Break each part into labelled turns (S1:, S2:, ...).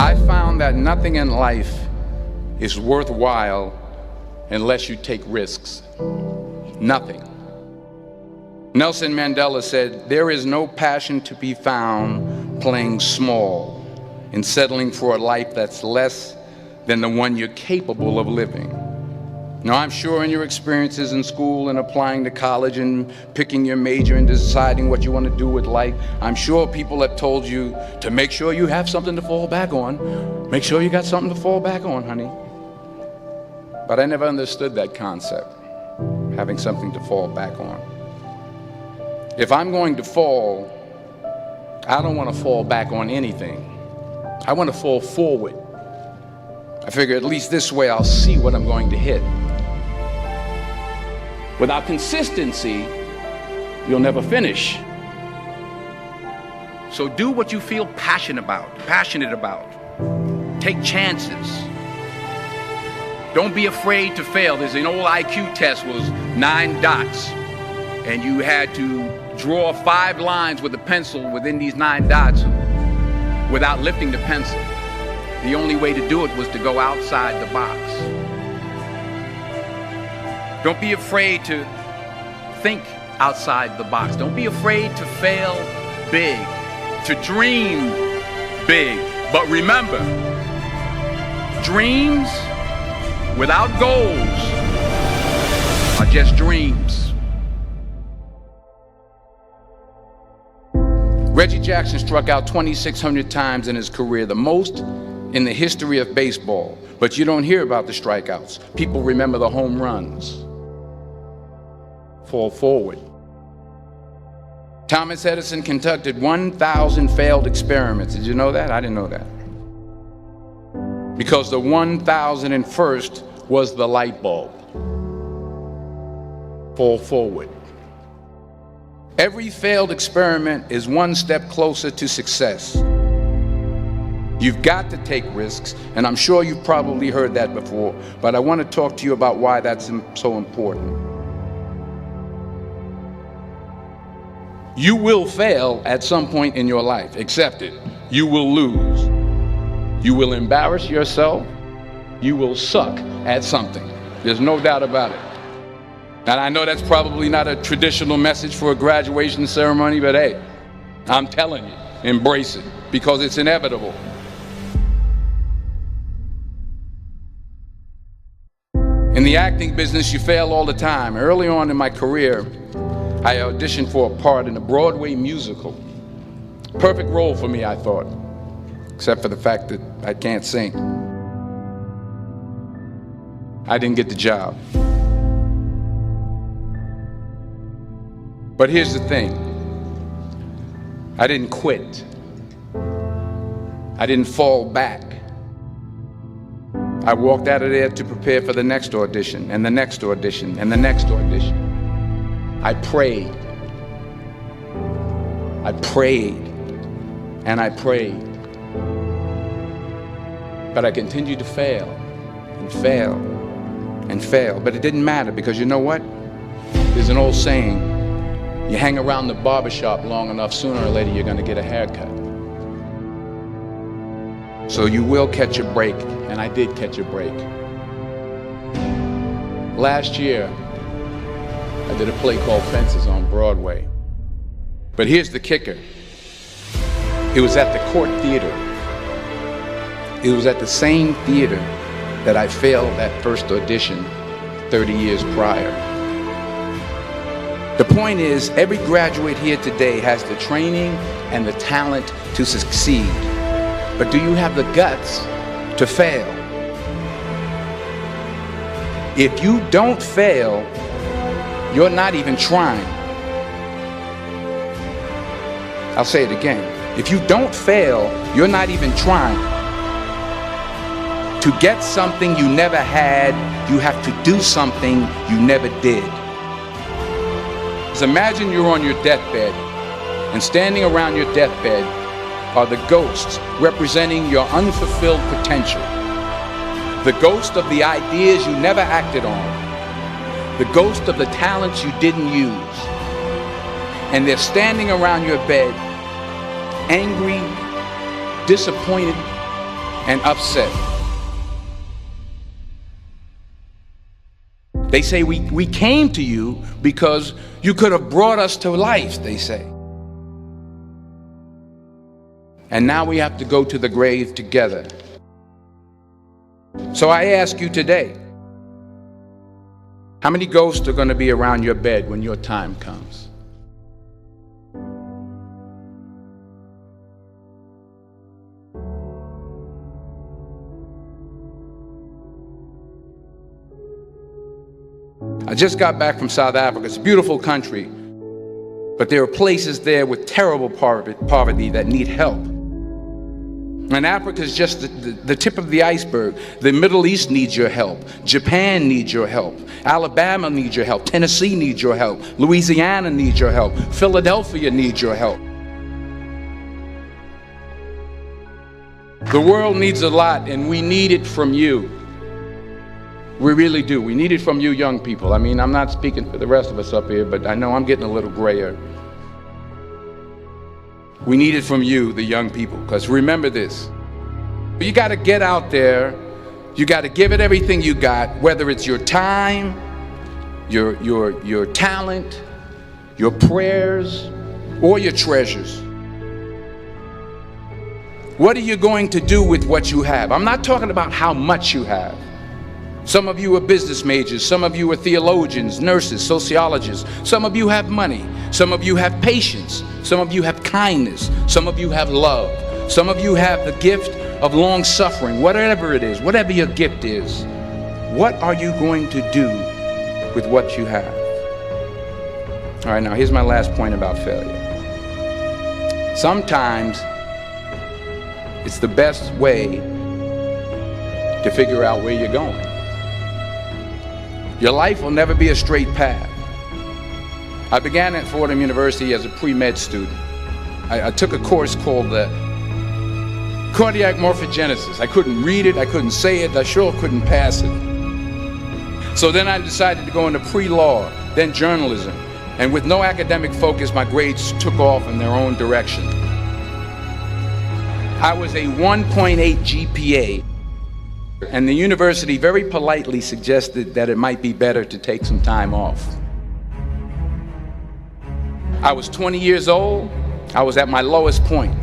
S1: I found that nothing in life is worthwhile unless you take risks. Nothing. Nelson Mandela said, "There is no passion to be found playing small and settling for a life that's less than the one you're capable of living." Now, I'm sure in your experiences in school and applying to college and picking your major and deciding what you want to do with life, I'm sure people have told you to make sure you have something to fall back on. Make sure you got something to fall back on, honey. But I never understood that concept, having something to fall back on. If I'm going to fall, I don't want to fall back on anything. I want to fall forward. I figure at least this way I'll see what I'm going to hit. Without consistency, you'll never finish. So do what you feel passionate about. Take chances. Don't be afraid to fail. There's an old IQ test, was 9 dots, and you had to draw 5 lines with a pencil within these 9 dots without lifting the pencil. The only way to do it was to go outside the box. Don't be afraid to think outside the box. Don't be afraid to fail big, to dream big. But remember, dreams without goals are just dreams. Reggie Jackson struck out 2,600 times in his career, the most in the history of baseball. But you don't hear about the strikeouts. People remember the home runs. Fall forward. Thomas Edison conducted 1,000 failed experiments. Did you know that? I didn't know that. Because the 1,001st was the light bulb. Fall forward. Every failed experiment is one step closer to success. You've got to take risks, and I'm sure you've probably heard that before, but I want to talk to you about why that's so important. You will fail at some point in your life. Accept it. You will lose. You will embarrass yourself. You will suck at something. There's no doubt about it. And I know that's probably not a traditional message for a graduation ceremony, but hey, I'm telling you, embrace it, because it's inevitable. In the acting business, you fail all the time. Early on in my career, I auditioned for a part in a Broadway musical. Perfect role for me, I thought, except for the fact that I can't sing. I didn't get the job. But here's the thing. I didn't quit. I didn't fall back. I walked out of there to prepare for the next audition, and the next audition, and the next audition. I prayed. I prayed. And I prayed. But I continued to fail and fail and fail. But it didn't matter, because you know what? There's an old saying, you hang around the barbershop long enough, sooner or later you're going to get a haircut. So you will catch a break, and I did catch a break. Last year, I did a play called Fences on Broadway. But here's the kicker. It was at the Court Theater. It was at the same theater that I failed that first audition 30 years prior. The point is, every graduate here today has the training and the talent to succeed. But do you have the guts to fail? If you don't fail, you're not even trying. I'll say it again. If you don't fail, you're not even trying. To get something you never had, you have to do something you never did. Just imagine you're on your deathbed, and standing around your deathbed are the ghosts representing your unfulfilled potential. The ghost of the ideas you never acted on. The ghost of the talents you didn't use. And they're standing around your bed, angry, disappointed, and upset. They say we came to you because you could have brought us to life, they say. And now we have to go to the grave together. So I ask you today, how many ghosts are going to be around your bed when your time comes? I just got back from South Africa. It's a beautiful country, but there are places there with terrible poverty that need help. And Africa is just the tip of the iceberg. The Middle East needs your help. Japan needs your help. Alabama needs your help. Tennessee needs your help. Louisiana needs your help. Philadelphia needs your help. The world needs a lot, and we need it from you. We really do. We need it from you young people. I mean, I'm not speaking for the rest of us up here, but I know I'm getting a little grayer. We need it from you, the young people, because remember this. You got to get out there. You got to give it everything you got, whether it's your time, your talent, your prayers, or your treasures. What are you going to do with what you have? I'm not talking about how much you have. Some of you are business majors, some of you are theologians, nurses, sociologists. Some of you have money, some of you have patience, some of you have kindness, some of you have love, some of you have the gift of long suffering. Whatever it is, whatever your gift is, what are you going to do with what you have? All right, now here's my last point about failure. Sometimes it's the best way to figure out where you're going. Your life will never be a straight path. I began at Fordham University as a pre-med student. I took a course called cardiac morphogenesis. I couldn't read it, I couldn't say it, I sure couldn't pass it. So then I decided to go into pre-law, then journalism. And with no academic focus, my grades took off in their own direction. I was a 1.8 GPA. And the university very politely suggested that it might be better to take some time off. I was 20 years old. I was at my lowest point.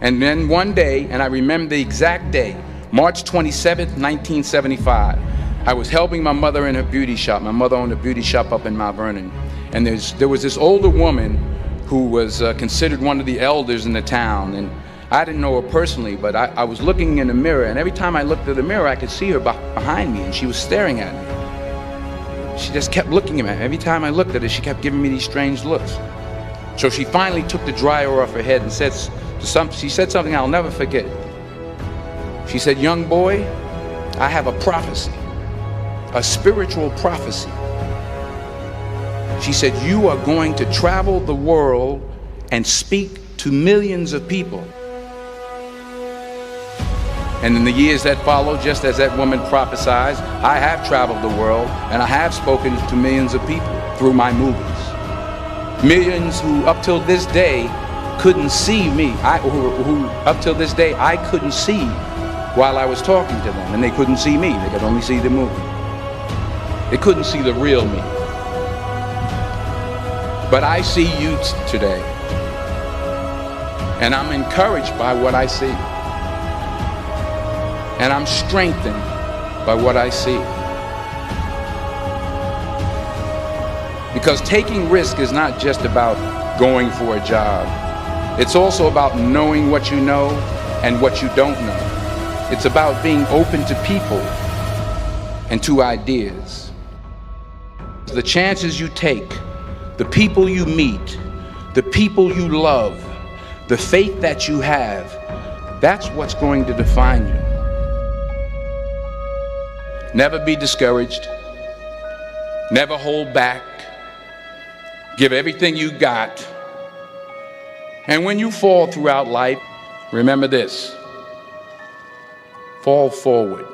S1: And then one day, and I remember the exact day, March 27th, 1975, I was helping my mother in her beauty shop. My mother owned a beauty shop up in Mount Vernon. And there was this older woman who was considered one of the elders in the town. And I didn't know her personally, but I was looking in the mirror, and every time I looked at the mirror, I could see her behind me, and she was staring at me. She just kept looking at me. Every time I looked at her, she kept giving me these strange looks. So she finally took the dryer off her head and she said something I'll never forget. She said, "Young boy, I have a prophecy, a spiritual prophecy." She said, "You are going to travel the world and speak to millions of people." And in the years that followed, just as that woman prophesied, I have traveled the world and I have spoken to millions of people through my movies. Millions who up till this day couldn't see me, who up till this day I couldn't see while I was talking to them, and they couldn't see me, they could only see the movie. They couldn't see the real me. But I see you today, and I'm encouraged by what I see. And I'm strengthened by what I see. Because taking risk is not just about going for a job. It's also about knowing what you know and what you don't know. It's about being open to people and to ideas. The chances you take, the people you meet, the people you love, the faith that you have, that's what's going to define you. Never be discouraged. Never hold back. Give everything you got. And when you fall throughout life, remember this: fall forward.